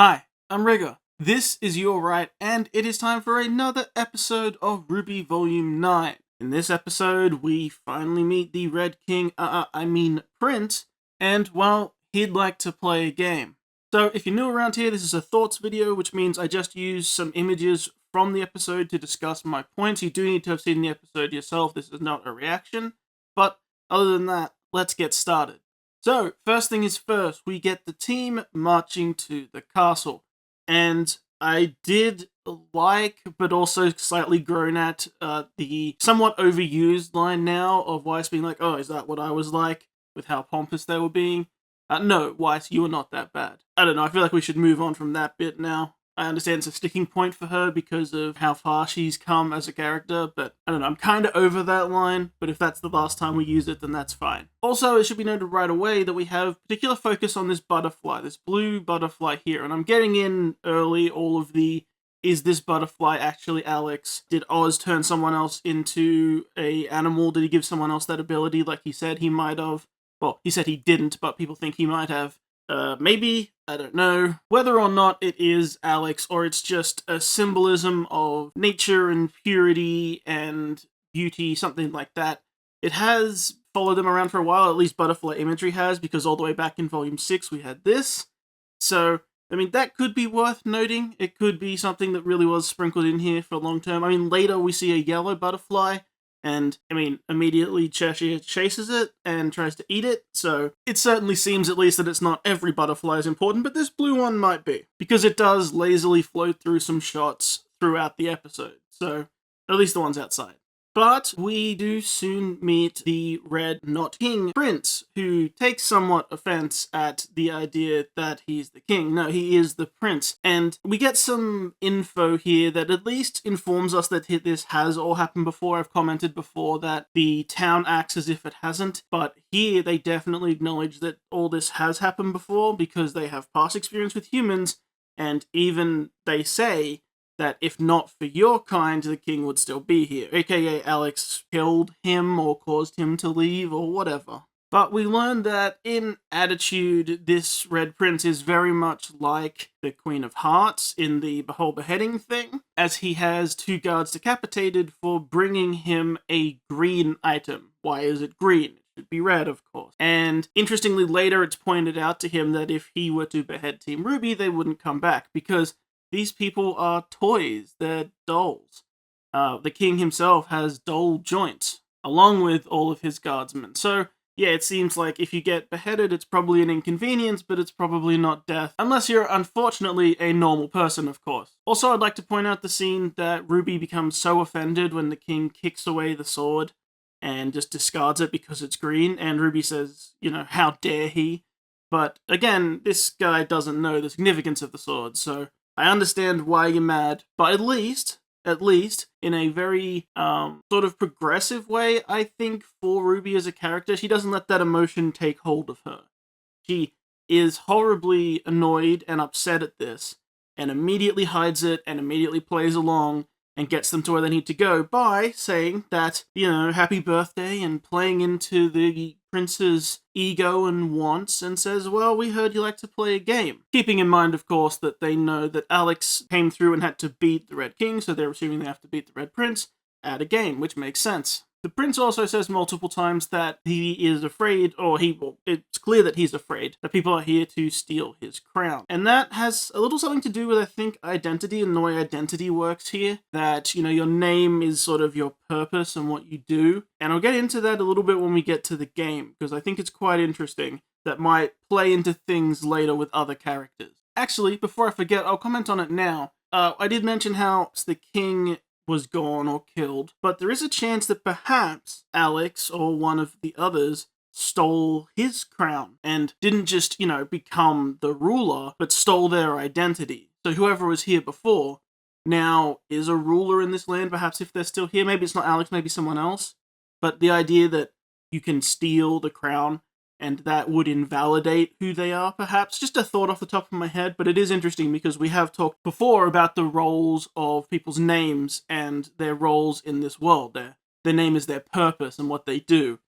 Hi, I'm Rigger. This is Your Right, and it is time for another episode of RWBY Volume 9. In this episode, we finally meet the Red King, Prince, and, well, he'd like to play a game. So, if you're new around here, this is a thoughts video, which means I just use some images from the episode to discuss my points. You do need to have seen the episode yourself, this is not a reaction. But, other than that, let's get started. So, first thing is first, we get the team marching to the castle. And I did like, but also slightly groan at, the somewhat overused line now of Weiss being like, oh, is that what I was like? With how pompous they were being. No, Weiss, you were not that bad. I don't know, I feel like we should move on from that bit now. I understand it's a sticking point for her because of how far she's come as a character, but I don't know, I'm kind of over that line, but if that's the last time we use it, then that's fine. Also, it should be noted right away that we have particular focus on this butterfly, this blue butterfly here, and I'm getting in early all of the, is this butterfly actually Alex? Did Oz turn someone else into a animal? Did he give someone else that ability like he said he might have? Well, he said he didn't, but people think he might have. Maybe, I don't know. Whether or not it is Alex, or it's just a symbolism of nature and purity and beauty, something like that. It has followed them around for a while, at least butterfly imagery has, because all the way back in Volume 6 we had this. So, I mean, that could be worth noting. It could be something that really was sprinkled in here for long term. I mean, later we see a yellow butterfly, and, I mean, immediately Cheshire chases it and tries to eat it, so it certainly seems at least that it's not every butterfly is important, but this blue one might be, because it does lazily float through some shots throughout the episode, so at least the ones outside. But we do soon meet the Red Not King Prince, who takes somewhat offense at the idea that he's the king. No, he is the prince. And we get some info here that at least informs us that this has all happened before. I've commented before that the town acts as if it hasn't, but here they definitely acknowledge that all this has happened before because they have past experience with humans, and even they say that if not for your kind, the king would still be here, aka Alex killed him or caused him to leave or whatever. But we learn that in attitude, this Red Prince is very much like the Queen of Hearts in the whole beheading thing, as he has two guards decapitated for bringing him a green item. Why is it green? It should be red, of course. And interestingly, later it's pointed out to him that if he were to behead Team RWBY, they wouldn't come back, because these people are toys, they're dolls. The king himself has doll joints, along with all of his guardsmen. So, yeah, it seems like if you get beheaded, it's probably an inconvenience, but it's probably not death. Unless you're, unfortunately, a normal person, of course. Also, I'd like to point out the scene that RWBY becomes so offended when the king kicks away the sword and just discards it because it's green, and RWBY says, you know, how dare he? But, again, this guy doesn't know the significance of the sword, so I understand why you're mad, but at least, in a very, sort of progressive way, I think, for RWBY as a character, she doesn't let that emotion take hold of her. She is horribly annoyed and upset at this, and immediately hides it, and immediately plays along, and gets them to where they need to go by saying that, you know, happy birthday, and playing into the prince's ego and wants, and says, well, we heard you like to play a game. Keeping in mind, of course, that they know that Alex came through and had to beat the Red King, so they're assuming they have to beat the Red Prince at a game, which makes sense. The prince also says multiple times that he is afraid, it's clear that he's afraid, that people are here to steal his crown. And that has a little something to do with, I think, identity and the way identity works here. That, you know, your name is sort of your purpose and what you do. And I'll get into that a little bit when we get to the game, because I think it's quite interesting. That might play into things later with other characters. Actually, before I forget, I'll comment on it now. I did mention how the king was gone or killed, but there is a chance that perhaps Alex or one of the others stole his crown and didn't just, you know, become the ruler, but stole their identity. So whoever was here before now is a ruler in this land, perhaps if they're still here. Maybe it's not Alex, maybe someone else. But the idea that you can steal the crown and that would invalidate who they are, perhaps. Just a thought off the top of my head, but it is interesting because we have talked before about the roles of people's names and their roles in this world. Their name is their purpose and what they do.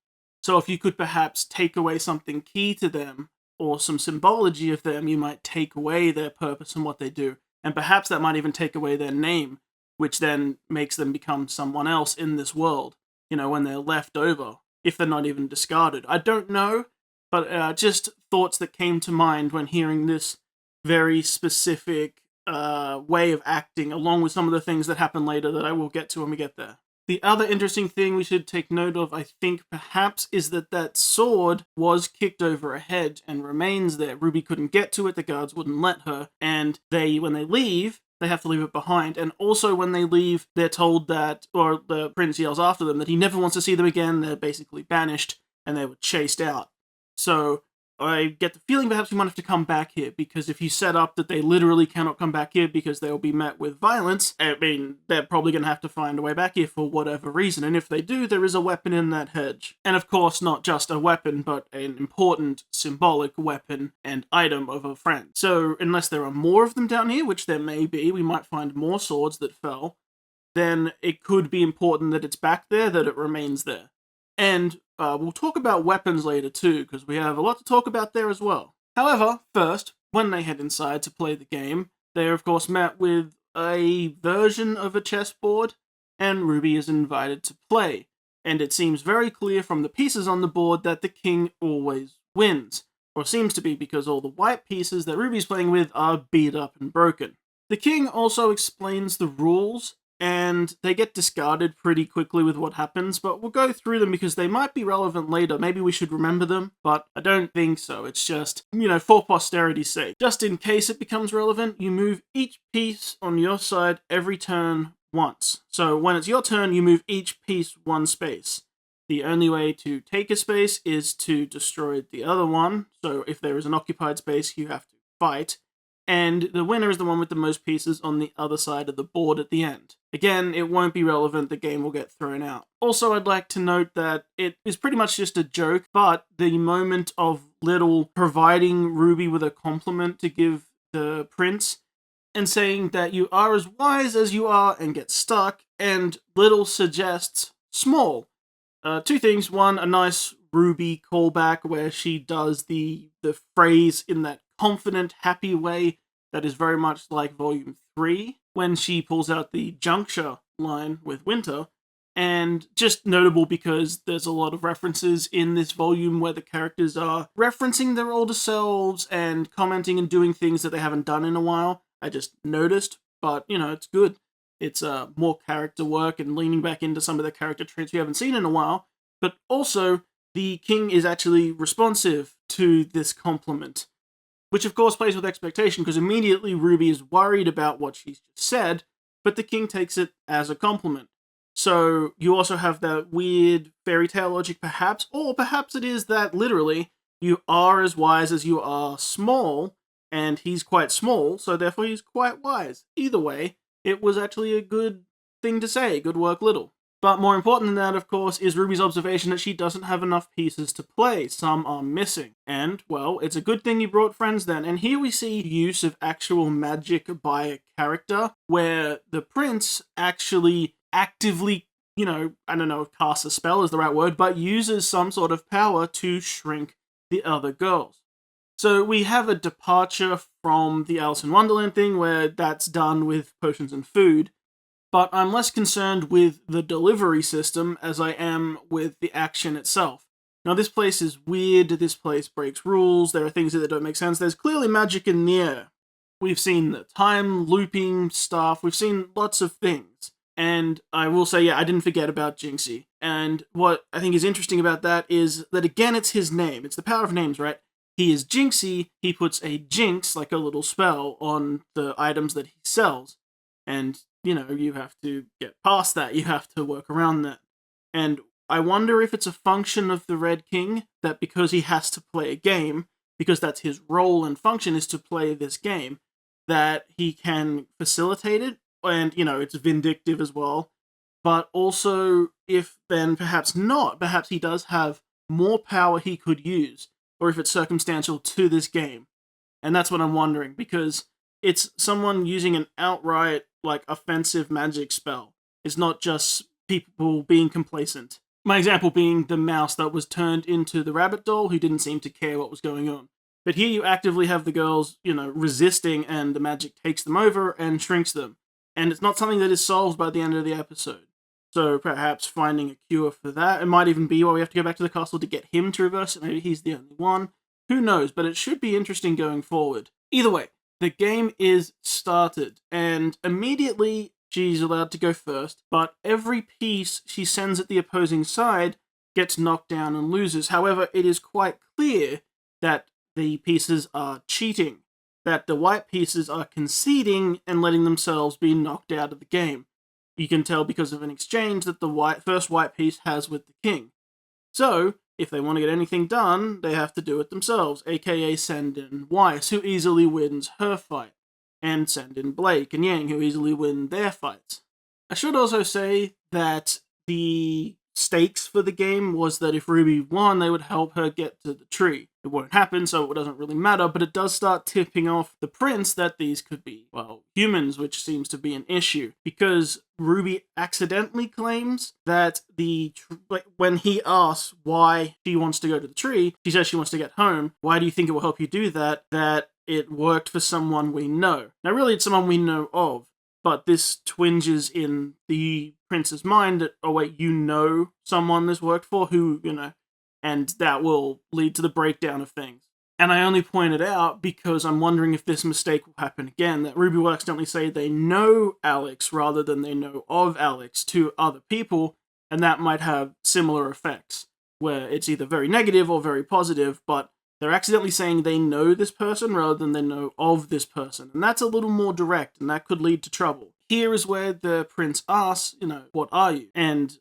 So if you could perhaps take away something key to them, or some symbology of them, you might take away their purpose and what they do. And perhaps that might even take away their name, which then makes them become someone else in this world, when they're left over, if they're not even discarded. I don't know, but just thoughts that came to mind when hearing this very specific way of acting, along with some of the things that happen later that I will get to when we get there. The other interesting thing we should take note of, I think, perhaps, is that sword was kicked over a hedge and remains there. RWBY couldn't get to it, the guards wouldn't let her, and when they leave, they have to leave it behind. And also when they leave, they're told that, or the prince yells after them, that he never wants to see them again. They're basically banished, and they were chased out. So I get the feeling perhaps we might have to come back here, because if you set up that they literally cannot come back here because they'll be met with violence, I mean, they're probably going to have to find a way back here for whatever reason. And if they do, there is a weapon in that hedge. And of course, not just a weapon, but an important symbolic weapon and item of a friend. So unless there are more of them down here, which there may be, we might find more swords that fell, then it could be important that it's back there, that it remains there. And we'll talk about weapons later too, because we have a lot to talk about there as well. However, first, when they head inside to play the game, they're of course met with a version of a chessboard, and RWBY is invited to play. And it seems very clear from the pieces on the board that the king always wins, or seems to be, because all the white pieces that RWBY's playing with are beat up and broken. The king also explains the rules, and they get discarded pretty quickly with what happens, but we'll go through them because they might be relevant later. Maybe we should remember them, but I don't think so. It's just, for posterity's sake. Just in case it becomes relevant, you move each piece on your side every turn once. So when it's your turn, you move each piece one space. The only way to take a space is to destroy the other one. So if there is an occupied space, you have to fight. And the winner is the one with the most pieces on the other side of the board at the end. Again, it won't be relevant, the game will get thrown out. Also, I'd like to note that it is pretty much just a joke, but the moment of Little providing RWBY with a compliment to give the prince, and saying that you are as wise as you are and get stuck, and Little suggests small. Two things. One, a nice RWBY callback where she does the phrase in that confident, happy way that is very much like Volume 3, when she pulls out the juncture line with Winter, and just notable because there's a lot of references in this volume where the characters are referencing their older selves and commenting and doing things that they haven't done in a while. I just noticed, but, it's good. It's more character work and leaning back into some of the character traits we haven't seen in a while, but also the king is actually responsive to this compliment, which of course plays with expectation, because immediately RWBY is worried about what she's just said, but the king takes it as a compliment. So you also have that weird fairy tale logic perhaps, or perhaps it is that literally you are as wise as you are small, and he's quite small, so therefore he's quite wise. Either way, it was actually a good thing to say. Good work, Little. But more important than that, of course, is RWBY's observation that she doesn't have enough pieces to play. Some are missing. And, well, it's a good thing you brought friends then. And here we see use of actual magic by a character, where the prince actually actively, I don't know if cast a spell is the right word, but uses some sort of power to shrink the other girls. So we have a departure from the Alice in Wonderland thing, where that's done with potions and food. But I'm less concerned with the delivery system as I am with the action itself. Now, this place is weird, this place breaks rules, there are things that don't make sense, there's clearly magic in the air. We've seen the time looping stuff, we've seen lots of things. And I will say, I didn't forget about Jinxie. And what I think is interesting about that is that, again, it's his name. It's the power of names, right? He is Jinxie, he puts a jinx, like a little spell, on the items that he sells. And you have to get past that. You have to work around that. And I wonder if it's a function of the Red King that because he has to play a game, because that's his role and function is to play this game, that he can facilitate it. And, it's vindictive as well. But also, if then perhaps not, perhaps he does have more power he could use, or if it's circumstantial to this game. And that's what I'm wondering, because it's someone using an outright, offensive magic spell. It's not just people being complacent. My example being the mouse that was turned into the rabbit doll, who didn't seem to care what was going on. But here you actively have the girls, resisting, and the magic takes them over and shrinks them. And it's not something that is solved by the end of the episode. So perhaps finding a cure for that. It might even be why we have to go back to the castle to get him to reverse it. Maybe he's the only one. Who knows? But it should be interesting going forward. Either way, the game is started, and immediately she's allowed to go first, but every piece she sends at the opposing side gets knocked down and loses. However, it is quite clear that the pieces are cheating, that the white pieces are conceding and letting themselves be knocked out of the game. You can tell because of an exchange that the first white piece has with the king. So, if they want to get anything done, they have to do it themselves, aka send in Weiss, who easily wins her fight, and send in Blake and Yang, who easily win their fights. I should also say that the stakes for the game was that if RWBY won, they would help her get to the tree. It won't happen, so it doesn't really matter, but it does start tipping off the prince that these could be, humans, which seems to be an issue, because RWBY accidentally claims that when he asks why she wants to go to the tree, she says she wants to get home. Why do you think it will help you do that? That it worked for someone we know. Now, really, it's someone we know of, but this twinges in the prince's mind that, oh wait, you know someone this worked for, who, and that will lead to the breakdown of things. And I only point it out because I'm wondering if this mistake will happen again, that RWBY will accidentally say they know Alex rather than they know of Alex to other people, and that might have similar effects, where it's either very negative or very positive, but they're accidentally saying they know this person rather than they know of this person. And that's a little more direct, and that could lead to trouble. Here is where the prince asks, what are you? And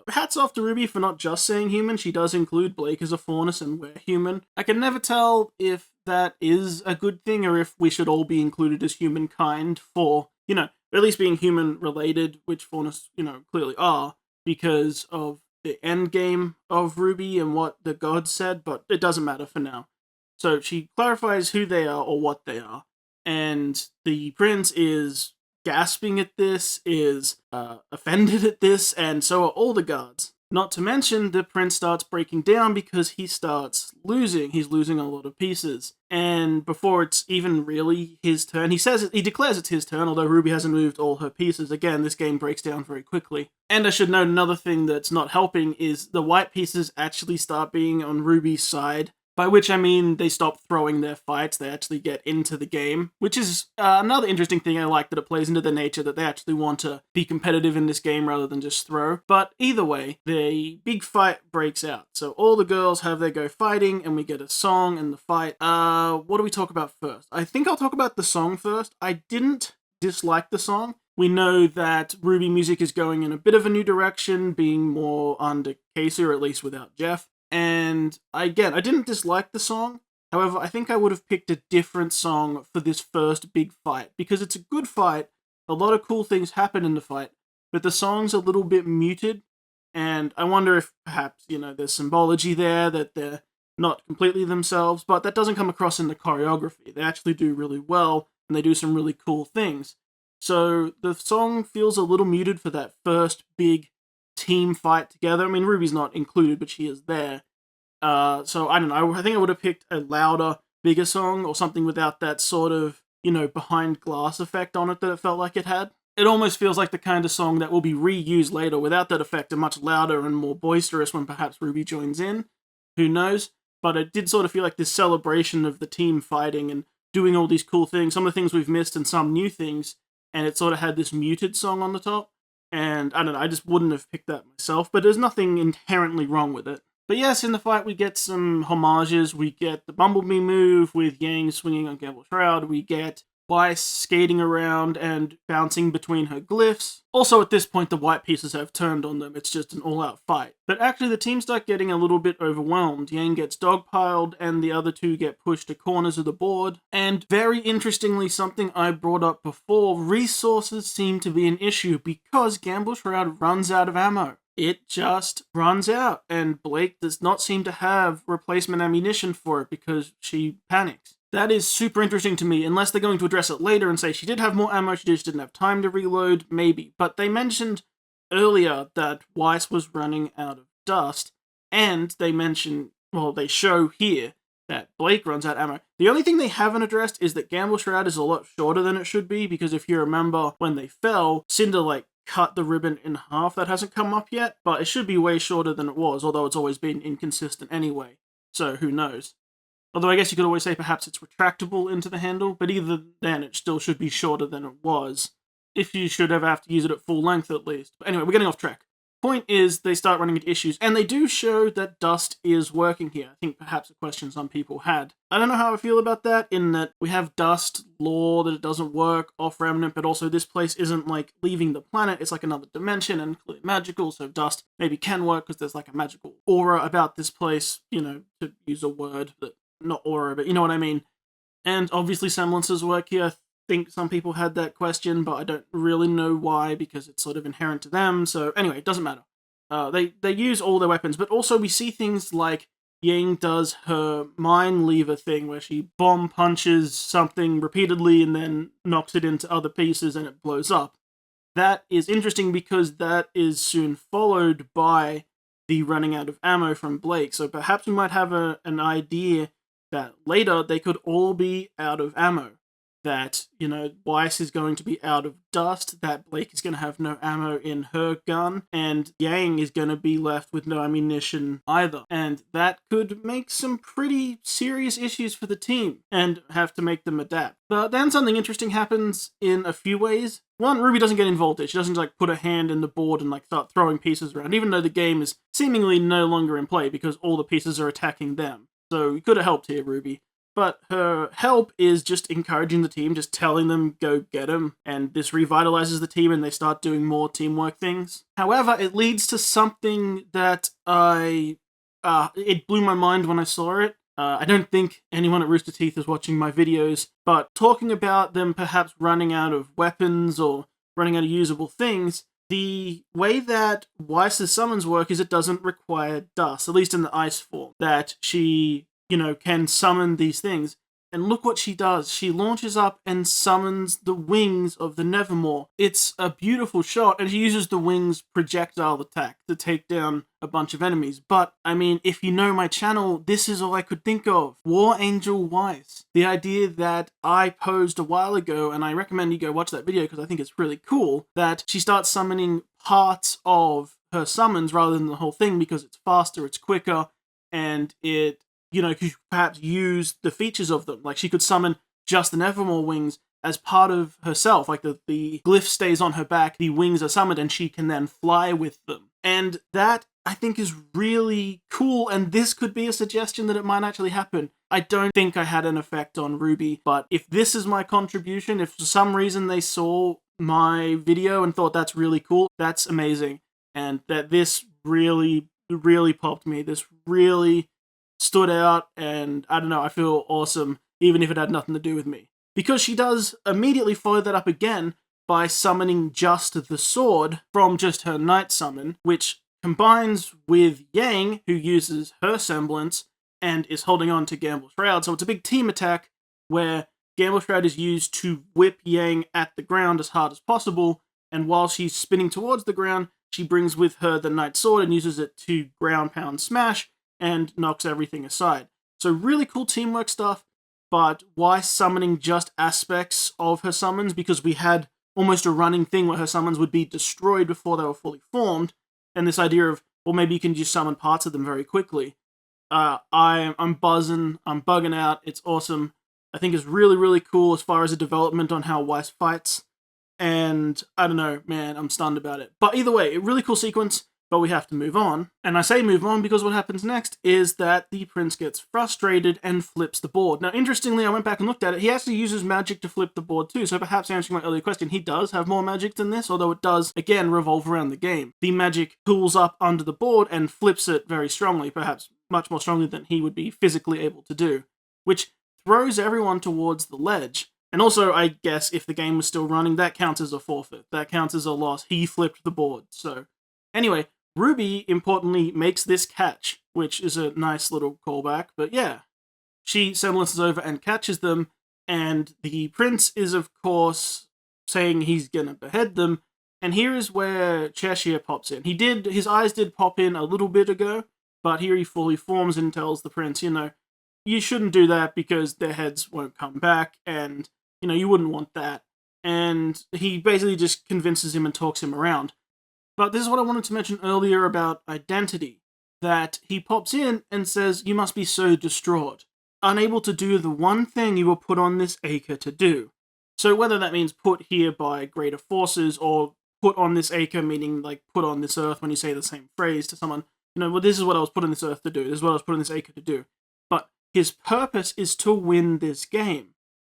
hats off to RWBY for not just saying human. She does include Blake as a faunus and we're human. I can never tell if that is a good thing or if we should all be included as humankind for, at least being human related, which faunus, clearly are, because of the end game of RWBY and what the gods said, but it doesn't matter for now. So she clarifies who they are or what they are, and the prince is gasping at this, is offended at this, and so are all the guards. Not to mention, the prince starts breaking down because he starts losing. He's losing a lot of pieces. And before it's even really his turn, he declares it's his turn, although RWBY hasn't moved all her pieces. Again, this game breaks down very quickly. And I should note another thing that's not helping is the white pieces actually start being on RWBY's side. By which I mean they stop throwing their fights, they actually get into the game, which is another interesting thing I like, that it plays into the nature that they actually want to be competitive in this game rather than just throw. But either way, the big fight breaks out. So all the girls have their go fighting, and we get a song and the fight. What do we talk about first? I think I'll talk about the song first. I didn't dislike the song. We know that RWBY music is going in a bit of a new direction, being more under Casey, or at least without Jeff. And again, I didn't dislike the song. However, I think I would have picked a different song for this first big fight, because it's a good fight. A lot of cool things happen in the fight, but the song's a little bit muted. And I wonder if perhaps, there's symbology there, that they're not completely themselves, but that doesn't come across in the choreography. They actually do really well, and they do some really cool things. So the song feels a little muted for that first big team fight together. I mean, RWBY's not included, but she is there. So I don't know. I think I would have picked a louder, bigger song, or something without that sort of, behind glass effect on it that it felt like it had. It almost feels like the kind of song that will be reused later without that effect, and much louder and more boisterous when perhaps RWBY joins in. Who knows? But it did sort of feel like this celebration of the team fighting and doing all these cool things, some of the things we've missed and some new things, and it sort of had this muted song on the top. And I don't know, I just wouldn't have picked that myself, but there's nothing inherently wrong with it. But yes, in the fight we get some homages. We get the Bumblebee move with Yang swinging on Gamble's Shroud. We get Weiss skating around and bouncing between her glyphs. Also, at this point, the white pieces have turned on them. It's just an all-out fight. But actually, the team start getting a little bit overwhelmed. Yang gets dogpiled, and the other two get pushed to corners of the board. And very interestingly, something I brought up before, resources seem to be an issue because Gamble's Shroud runs out of ammo. It just runs out, and Blake does not seem to have replacement ammunition for it because she panics. That is super interesting to me, unless they're going to address it later and say she did have more ammo, she just didn't have time to reload, maybe. But they mentioned earlier that Weiss was running out of dust, and they mention, they show here that Blake runs out of ammo. The only thing they haven't addressed is that Gamble Shroud is a lot shorter than it should be, because if you remember when they fell, Cinder, like, cut the ribbon in half. That hasn't come up yet, but it should be way shorter than it was, although it's always been inconsistent anyway, so who knows. Although I guess you could always say perhaps it's retractable into the handle, but either then it still should be shorter than it was, if you should ever have to use it at full length at least. But anyway, we're getting off track. Point is, they start running into issues, and they do show that dust is working here. I think perhaps a question some people had. I don't know how I feel about that, in that we have dust lore that it doesn't work off Remnant, but also this place isn't like leaving the planet, it's like another dimension and clearly magical, so dust maybe can work because there's like a magical aura about this place, you know, to use a word, but not aura, but you know what I mean. And obviously semblances work here. I think some people had that question, but I don't really know why, because it's sort of inherent to them. So anyway, it doesn't matter. They use all their weapons, but also we see things like Yang does her mine lever thing, where she bomb punches something repeatedly and then knocks it into other pieces and it blows up. That is interesting because that is soon followed by the running out of ammo from Blake. So perhaps we might have an idea that later they could all be out of ammo. That, you know, Weiss is going to be out of dust, that Blake is going to have no ammo in her gun, and Yang is going to be left with no ammunition either. And that could make some pretty serious issues for the team, and have to make them adapt. But then something interesting happens in a few ways. One, RWBY doesn't get involved here. She doesn't like put a hand in the board and like start throwing pieces around, even though the game is seemingly no longer in play because all the pieces are attacking them. So you could have helped here, RWBY. But her help is just encouraging the team, just telling them, go get him, and this revitalizes the team and they start doing more teamwork things. However, it leads to something that it blew my mind when I saw it. I don't think anyone at Rooster Teeth is watching my videos, but talking about them perhaps running out of weapons or running out of usable things, the way that Weiss's summons work is it doesn't require dust, at least in the ice form, that she, you know, can summon these things. And look what she does. She launches up and summons the wings of the Nevermore. It's a beautiful shot, and she uses the wings projectile attack to take down a bunch of enemies. But, I mean, if you know my channel, this is all I could think of. War Angel Weiss. The idea that I posed a while ago, and I recommend you go watch that video because I think it's really cool, that she starts summoning parts of her summons rather than the whole thing because it's faster, it's quicker, and it, you know, could perhaps use the features of them. Like, she could summon just the Nevermore wings as part of herself. Like, the glyph stays on her back, the wings are summoned, and she can then fly with them. And that, I think, is really cool, and this could be a suggestion that it might actually happen. I don't think I had an effect on RWBY, but if this is my contribution, if for some reason they saw my video and thought that's really cool, that's amazing. And that this really, really popped me. This really stood out, and I don't know, I feel awesome, even if it had nothing to do with me. Because she does immediately follow that up again by summoning just the sword from just her night summon, which combines with Yang, who uses her semblance and is holding on to Gamble Shroud. So it's a big team attack where Gamble Shroud is used to whip Yang at the ground as hard as possible, and while she's spinning towards the ground, she brings with her the Night Sword and uses it to ground pound smash and knocks everything aside. So really cool teamwork stuff, but why summoning just aspects of her summons? Because we had almost a running thing where her summons would be destroyed before they were fully formed, and this idea of, well, maybe you can just summon parts of them very quickly. I'm buzzing, I'm bugging out, it's awesome. I think it's really, really cool as far as a development on how Weiss fights, and I don't know, man, I'm stunned about it. But either way, a really cool sequence. But we have to move on. And I say move on because what happens next is that the prince gets frustrated and flips the board. Now, interestingly, I went back and looked at it. He actually uses magic to flip the board too. So perhaps answering my earlier question, he does have more magic than this, although it does, again, revolve around the game. The magic pulls up under the board and flips it very strongly, perhaps much more strongly than he would be physically able to do, which throws everyone towards the ledge. And also, I guess, if the game was still running, that counts as a forfeit. That counts as a loss. He flipped the board. So, anyway, RWBY, importantly, makes this catch, which is a nice little callback, but yeah. She semblances over and catches them, and the prince is, of course, saying he's gonna behead them, and here is where Cheshire pops in. His eyes did pop in a little bit ago, but here he fully forms and tells the prince, you know, you shouldn't do that because their heads won't come back, and, you wouldn't want that. And he basically just convinces him and talks him around. But this is what I wanted to mention earlier about identity, that he pops in and says, you must be so distraught, unable to do the one thing you were put on this acre to do. So whether that means put here by greater forces, or put on this acre, meaning like put on this earth when you say the same phrase to someone, well, this is what I was put on this earth to do, this is what I was put on this acre to do. But his purpose is to win this game.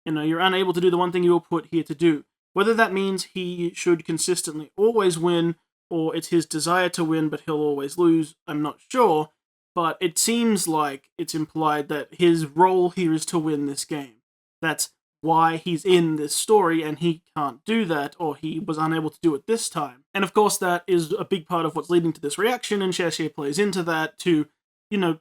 You're unable to do the one thing you were put here to do. Whether that means he should consistently always win, or it's his desire to win but he'll always lose, I'm not sure, but it seems like it's implied that his role here is to win this game. That's why he's in this story, and he can't do that, or he was unable to do it this time. And of course that is a big part of what's leading to this reaction, and Cheshire plays into that to,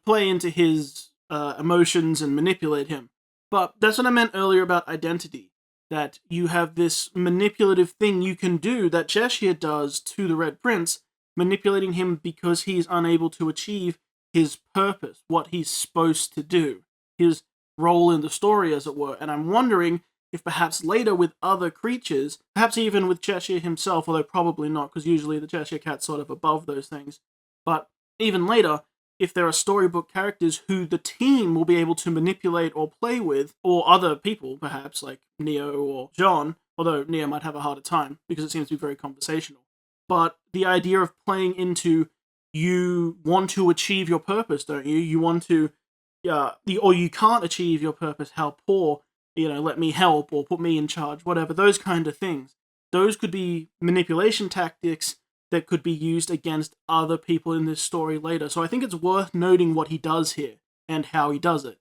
play into his emotions and manipulate him. But that's what I meant earlier about identity, that you have this manipulative thing you can do that Cheshire does to the Red Prince, manipulating him because he's unable to achieve his purpose, what he's supposed to do, his role in the story, as it were. And I'm wondering if perhaps later with other creatures, perhaps even with Cheshire himself, although probably not, because usually the Cheshire Cat's sort of above those things, but even later, if there are storybook characters who the team will be able to manipulate or play with, or other people, perhaps, like Neo or John, although Neo might have a harder time, because it seems to be very conversational. But the idea of playing into, you want to achieve your purpose, don't you? You want to, or you can't achieve your purpose, how poor, let me help, or put me in charge, whatever, those kind of things. Those could be manipulation tactics that could be used against other people in this story later. So I think it's worth noting what he does here, and how he does it.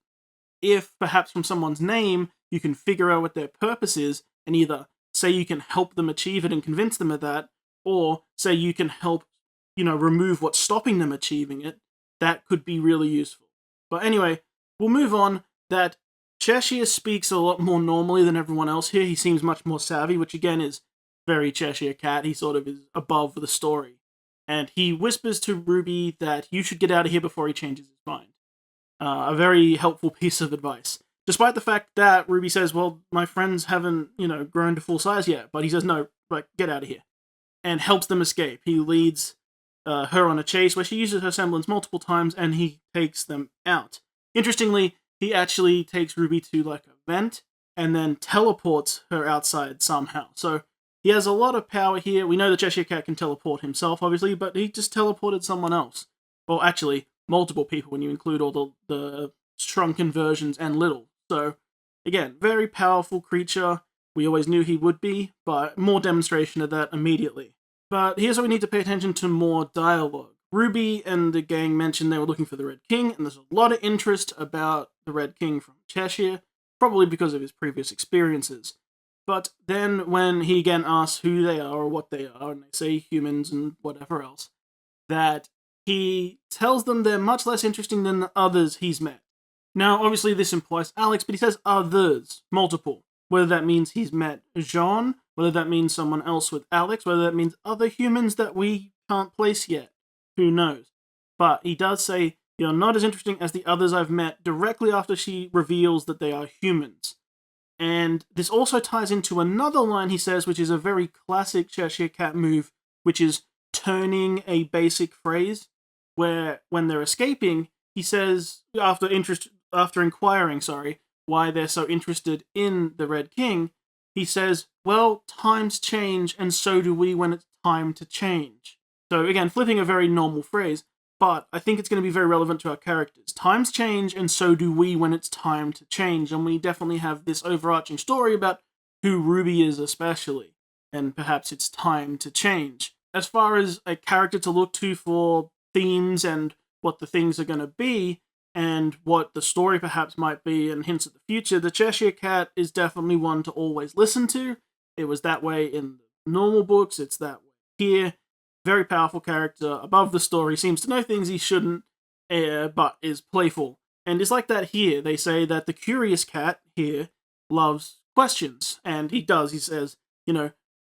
If, perhaps from someone's name, you can figure out what their purpose is, and either say you can help them achieve it and convince them of that, or say you can help, remove what's stopping them achieving it, that could be really useful. But anyway, we'll move on. That Cheshire speaks a lot more normally than everyone else here. He seems much more savvy, which again is very Cheshire Cat. He sort of is above the story. And he whispers to RWBY that you should get out of here before he changes his mind. A very helpful piece of advice. Despite the fact that RWBY says, well, my friends haven't, grown to full size yet. But he says, no, get out of here. And helps them escape. He leads her on a chase where she uses her semblance multiple times, and he takes them out. Interestingly, he actually takes RWBY to a vent, and then teleports her outside somehow. So he has a lot of power here. We know the Cheshire Cat can teleport himself, obviously, but he just teleported someone else. Well, actually, multiple people when you include all the shrunken versions and Little. So, again, very powerful creature. We always knew he would be, but more demonstration of that immediately. But here's where we need to pay attention to more dialogue. RWBY and the gang mentioned they were looking for the Red King, and there's a lot of interest about the Red King from Cheshire, probably because of his previous experiences. But then when he again asks who they are or what they are, and they say humans and whatever else, that he tells them they're much less interesting than the others he's met. Now, obviously this implies Alex, but he says others, multiple. Whether that means he's met Jean, whether that means someone else with Alex, whether that means other humans that we can't place yet. Who knows? But he does say, you're not as interesting as the others I've met, directly after she reveals that they are humans. And this also ties into another line he says, which is a very classic Cheshire Cat move, which is turning a basic phrase, where when they're escaping, he says, after inquiring, why they're so interested in the Red King, he says, well, times change, and so do we when it's time to change. So again, flipping a very normal phrase, but I think it's going to be very relevant to our characters. Times change, and so do we when it's time to change. And we definitely have this overarching story about who RWBY is especially, and perhaps it's time to change. As far as a character to look to for themes and what the things are going to be, and what the story perhaps might be, and hints at the future, the Cheshire Cat is definitely one to always listen to. It was that way in the normal books, it's that way here. Very powerful character, above the story, seems to know things he shouldn't, but is playful. And it's like that here. They say that the curious cat here loves questions, and he does. He says,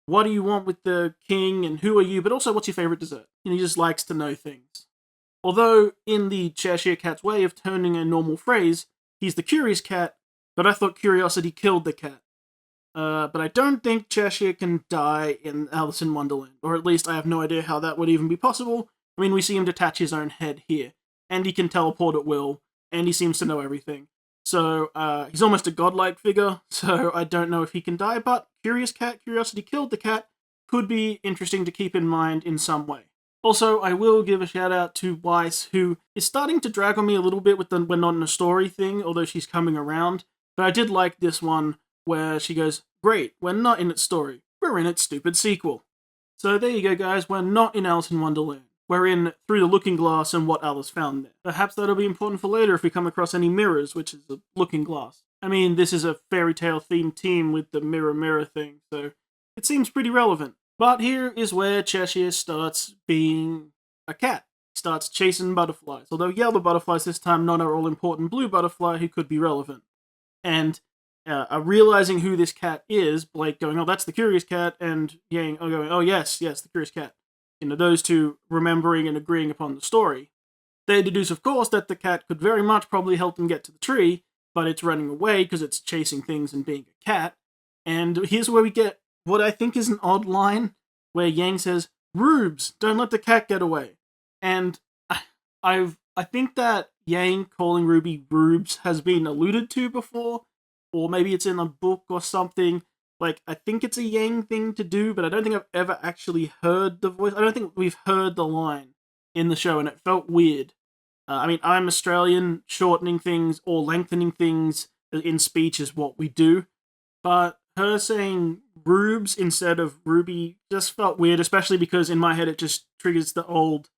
what do you want with the king, and who are you, but also what's your favorite dessert? And he just likes to know things. Although, in the Cheshire Cat's way of turning a normal phrase, he's the curious cat, but I thought curiosity killed the cat. But I don't think Cheshire can die in Alice in Wonderland, or at least I have no idea how that would even be possible. I mean, we see him detach his own head here, and he can teleport at will, and he seems to know everything. So, he's almost a godlike figure, so I don't know if he can die, but curious cat, curiosity killed the cat, could be interesting to keep in mind in some way. Also, I will give a shout out to Weiss, who is starting to drag on me a little bit with the "we're not in a story" thing, although she's coming around. But I did like this one where she goes, "Great, we're not in its story, we're in its stupid sequel." So there you go, guys, we're not in Alice in Wonderland. We're in Through the Looking Glass and What Alice Found There. Perhaps that'll be important for later if we come across any mirrors, which is a looking glass. I mean, this is a fairy tale themed team with the mirror thing, so it seems pretty relevant. But here is where Cheshire starts being a cat. He starts chasing butterflies. Although yellow butterflies this time, not our all-important blue butterfly who could be relevant. And realizing who this cat is, Blake going, "Oh, that's the curious cat," and Yang going, "Oh, yes, the curious cat." You know, those two remembering and agreeing upon the story. They deduce, of course, that the cat could very much probably help them get to the tree, but it's running away because it's chasing things and being a cat. And here's where we get what I think is an odd line, where Yang says, "Rubes, don't let the cat get away." And I think that Yang calling Ruby Rubes has been alluded to before, or maybe it's in a book or something. Like, I think it's a Yang thing to do, but I don't think I've ever actually heard the voice. I don't think we've heard the line in the show, and it felt weird. I mean, I'm Australian, shortening things or lengthening things in speech is what we do, but her saying Rubes instead of Ruby just felt weird, especially because in my head it just triggers the old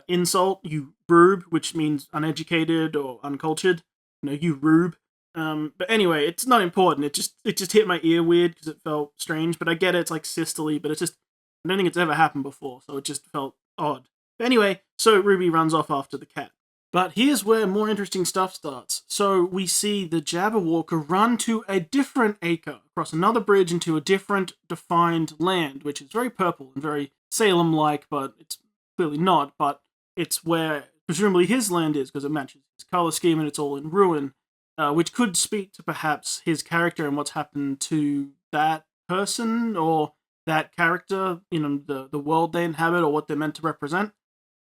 insult, "you rube," which means uneducated or uncultured. You know, "you rube." But anyway, it's not important. It just hit my ear weird because it felt strange. But I get it, it's like sisterly, but it's just, I don't think it's ever happened before, so it just felt odd. But anyway, so Ruby runs off after the cat. But here's where more interesting stuff starts. So we see the Jabberwocker run to a different acre, across another bridge into a different defined land, which is very purple and very Salem-like, but it's clearly not. But it's where presumably his land is, because it matches his color scheme and it's all in ruin. Which could speak to perhaps his character and what's happened to that person or that character, you know, the world they inhabit or what they're meant to represent.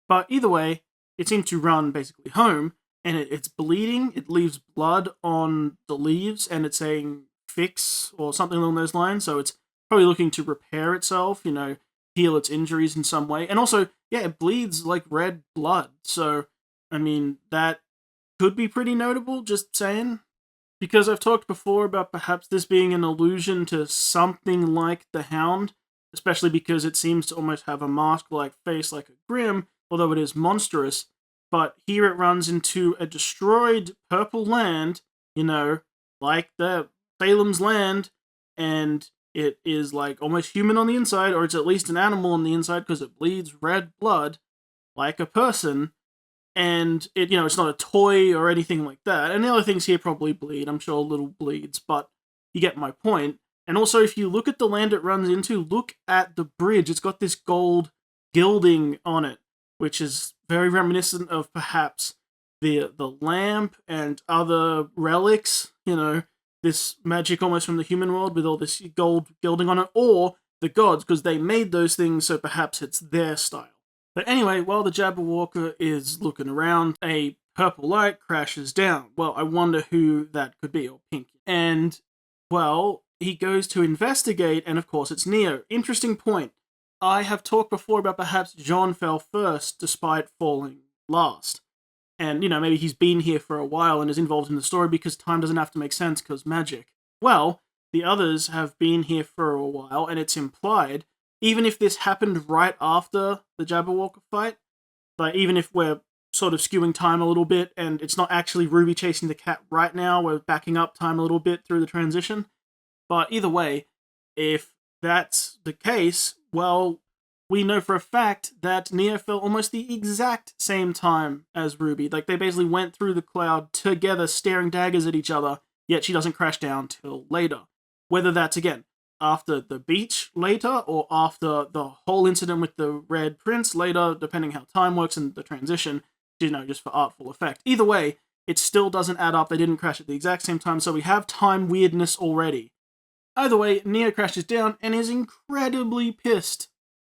But either way, it seems to run basically home, and it's bleeding. It leaves blood on the leaves, and it's saying "fix" or something along those lines. So it's probably looking to repair itself, you know, heal its injuries in some way. And also, yeah, it bleeds like red blood. So, I mean, that could be pretty notable, just saying. Because I've talked before about perhaps this being an allusion to something like the Hound, especially because it seems to almost have a mask-like face like a Grim, although it is monstrous. But here it runs into a destroyed purple land, you know, like the Salem's land, and it is like almost human on the inside, or it's at least an animal on the inside because it bleeds red blood like a person. And it, you know, it's not a toy or anything like that. And the other things here probably bleed. I'm sure little bleeds, but you get my point. And also, if you look at the land it runs into, look at the bridge. It's got this gold gilding on it, which is very reminiscent of perhaps the lamp and other relics. You know, this magic almost from the human world with all this gold gilding on it, or the gods, because they made those things, so perhaps it's their style. But anyway, while the Jabberwocker is looking around, a purple light crashes down. Well, I wonder who that could be, or Pinky. And, well, he goes to investigate, and of course it's Neo. Interesting point. I have talked before about perhaps John fell first, despite falling last. And, you know, maybe he's been here for a while and is involved in the story because time doesn't have to make sense because magic. Well, the others have been here for a while, and it's implied, even if this happened right after the Jabberwocker fight, like even if we're sort of skewing time a little bit and it's not actually Ruby chasing the cat right now, we're backing up time a little bit through the transition. But either way, if that's the case, well, we know for a fact that Neo fell almost the exact same time as Ruby. Like, they basically went through the cloud together, staring daggers at each other, yet she doesn't crash down till later. Whether that's, again, after the beach later, or after the whole incident with the Red Prince later, depending how time works and the transition, you know, just for artful effect. Either way, it still doesn't add up. They didn't crash at the exact same time, so we have time weirdness already. Either way, Neo crashes down and is incredibly pissed.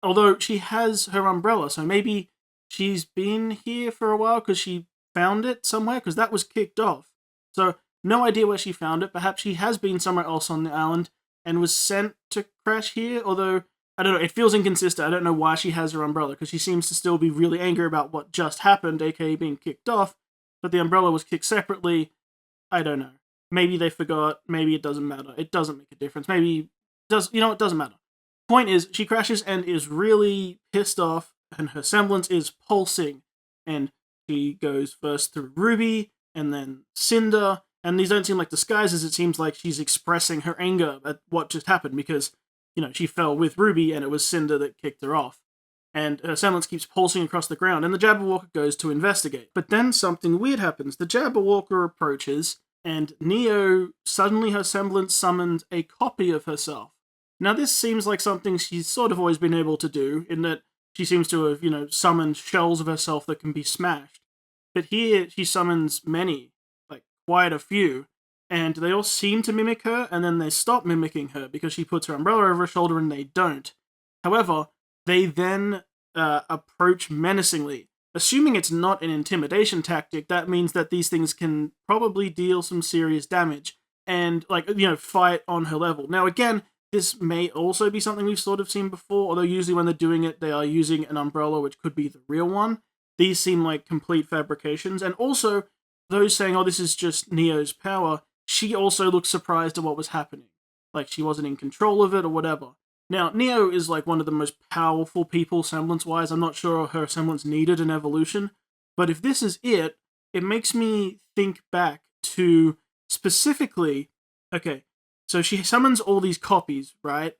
Although she has her umbrella, so maybe she's been here for a while because she found it somewhere, because that was kicked off. So, no idea where she found it. Perhaps she has been somewhere else on the island and was sent to crash here, although, I don't know, it feels inconsistent. I don't know why she has her umbrella, because she seems to still be really angry about what just happened, aka being kicked off, but the umbrella was kicked separately. I don't know. Maybe they forgot, maybe it doesn't matter. It doesn't make a difference. Maybe it does, it doesn't matter. Point is, she crashes and is really pissed off, and her semblance is pulsing, and she goes first through RWBY, and then Cinder, and these don't seem like disguises. It seems like she's expressing her anger at what just happened, because, she fell with RWBY, and it was Cinder that kicked her off. And her semblance keeps pulsing across the ground, and the Jabberwocker goes to investigate. But then something weird happens. The Jabberwocker approaches, and Neo, suddenly her semblance summoned a copy of herself. Now, this seems like something she's sort of always been able to do, in that she seems to have, summoned shells of herself that can be smashed. But here, she summons many, like quite a few, and they all seem to mimic her, and then they stop mimicking her because she puts her umbrella over her shoulder and they don't. However, they then approach menacingly. Assuming it's not an intimidation tactic, that means that these things can probably deal some serious damage and, fight on her level. Now, again, this may also be something we've sort of seen before, although usually when they're doing it, they are using an umbrella, which could be the real one. These seem like complete fabrications, and also, those saying, oh, this is just Neo's power, she also looks surprised at what was happening. Like, she wasn't in control of it, or whatever. Now, Neo is like one of the most powerful people semblance-wise. I'm not sure her semblance needed an evolution, but if this is it makes me think back to, specifically, okay, so she summons all these copies, right?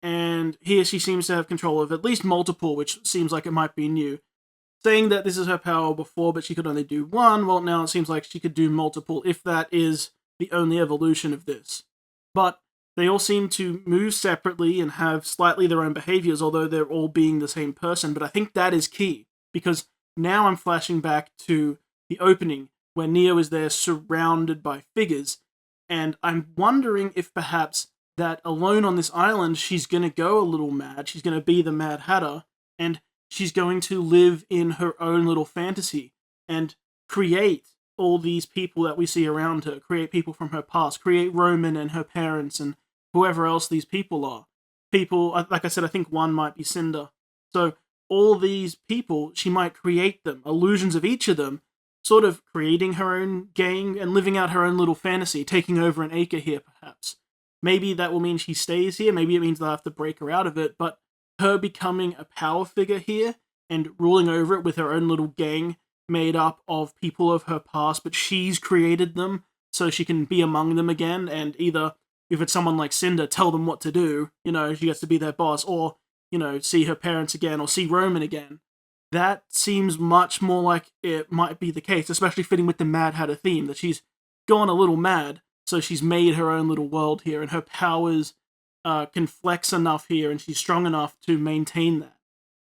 And here she seems to have control of at least multiple, which seems like it might be new. Saying that this is her power before, but she could only do one, well, now it seems like she could do multiple, if that is the only evolution of this. But they all seem to move separately and have slightly their own behaviors, although they're all being the same person. But I think that is key, because now I'm flashing back to the opening, where Neo is there surrounded by figures, and I'm wondering if perhaps that alone on this island, she's going to go a little mad. She's going to be the Mad Hatter, and she's going to live in her own little fantasy and create all these people that we see around her, create people from her past, create Roman and her parents and whoever else these people are. People, like I said, I think one might be Cinder. So all these people, she might create them, illusions of each of them, sort of creating her own gang and living out her own little fantasy, taking over an acre here, perhaps. Maybe that will mean she stays here, maybe it means they'll have to break her out of it, but her becoming a power figure here and ruling over it with her own little gang made up of people of her past, but she's created them so she can be among them again, and either, if it's someone like Cinder, tell them what to do, she gets to be their boss, or, see her parents again, or see Roman again. That seems much more like it might be the case, especially fitting with the Mad Hatter theme, that she's gone a little mad, so she's made her own little world here, and her powers can flex enough here, and she's strong enough to maintain that.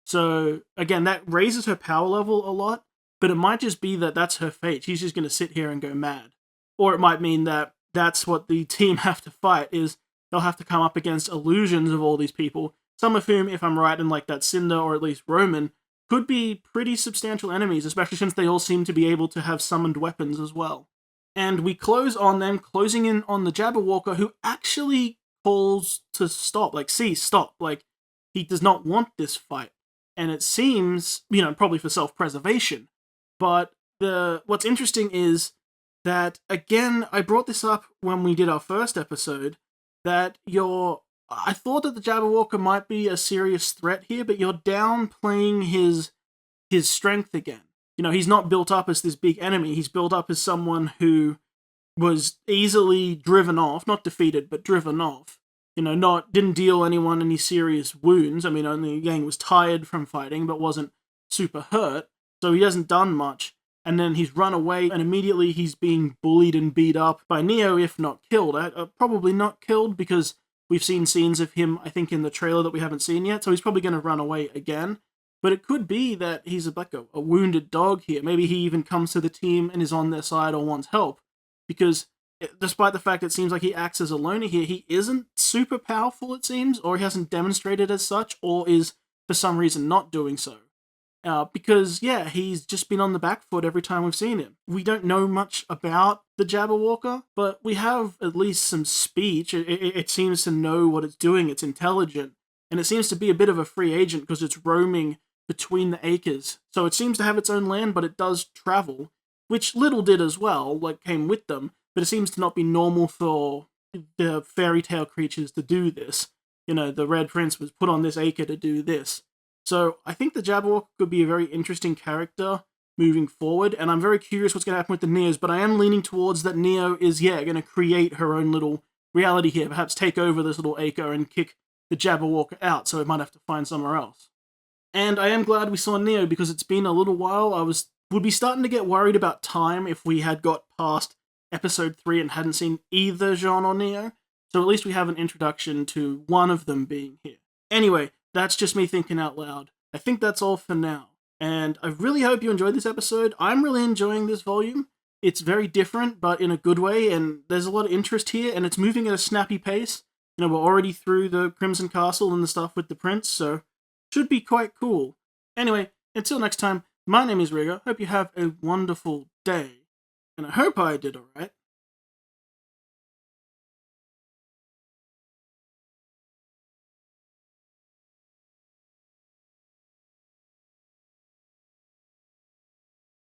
So, again, that raises her power level a lot, but it might just be that that's her fate. She's just going to sit here and go mad. Or it might mean that that's what the team have to fight, is they'll have to come up against illusions of all these people, some of whom, if I'm right in like that Cinder or at least Roman, could be pretty substantial enemies, especially since they all seem to be able to have summoned weapons as well. And we close on them, closing in on the Jabberwocker, who actually calls to stop, like, cease, stop, like, he does not want this fight. And it seems, probably for self-preservation. But what's interesting is that, again, I brought this up when we did our first episode, that I thought that the Jabberwocker might be a serious threat here, but you're downplaying his strength again. He's not built up as this big enemy, he's built up as someone who was easily driven off, not defeated, but driven off. Didn't deal anyone any serious wounds. I mean, only Yang was tired from fighting, but wasn't super hurt, so he hasn't done much. And then he's run away, and immediately he's being bullied and beat up by Neo, if not killed. Probably not killed, because we've seen scenes of him, I think, in the trailer that we haven't seen yet, so he's probably going to run away again. But it could be that he's like a wounded dog here. Maybe he even comes to the team and is on their side or wants help. Because despite the fact it seems like he acts as a loner here, he isn't super powerful, it seems, or he hasn't demonstrated as such, or is for some reason not doing so. Because, yeah, he's just been on the back foot every time we've seen him. We don't know much about the Jabberwocker, but we have at least some speech. It seems to know what it's doing, it's intelligent, and it seems to be a bit of a free agent because it's roaming between the acres. So it seems to have its own land, but it does travel, which Little did as well, like came with them, but it seems to not be normal for the fairy tale creatures to do this. You know, the Red Prince was put on this acre to do this. So I think the Jabberwock could be a very interesting character moving forward, and I'm very curious what's going to happen with the Neos, but I am leaning towards that Neo is, going to create her own little reality here, perhaps take over this little acre and kick the Jabberwock out, so it might have to find somewhere else. And I am glad we saw Neo, because it's been a little while. Would be starting to get worried about time if we had got past episode 3 and hadn't seen either Jean or Neo, so at least we have an introduction to one of them being here. Anyway, that's just me thinking out loud. I think that's all for now. And I really hope you enjoyed this episode. I'm really enjoying this volume. It's very different, but in a good way, and there's a lot of interest here, and it's moving at a snappy pace. You know, we're already through the Crimson Castle and the stuff with the Prince, so should be quite cool. Anyway, until next time, my name is Rigger. Hope you have a wonderful day, and I hope I did alright.